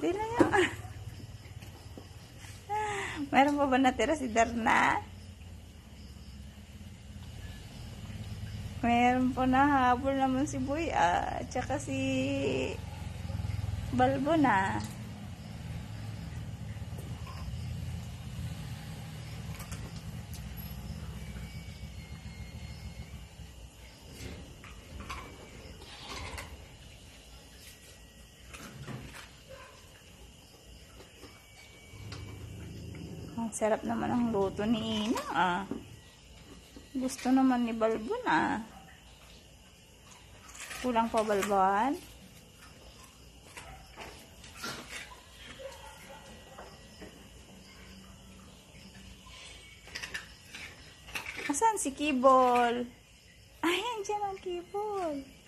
Di na yan. Meron pa ba natira si Darna? Meron po nahabol naman si Boy at saka si Balbo na. Ang sarap naman ang luto ni Ina ah. Gusto naman ni Balbo na. Kulang pa Balbon? Asan si Kibol? Ayan dyan ang Kibol.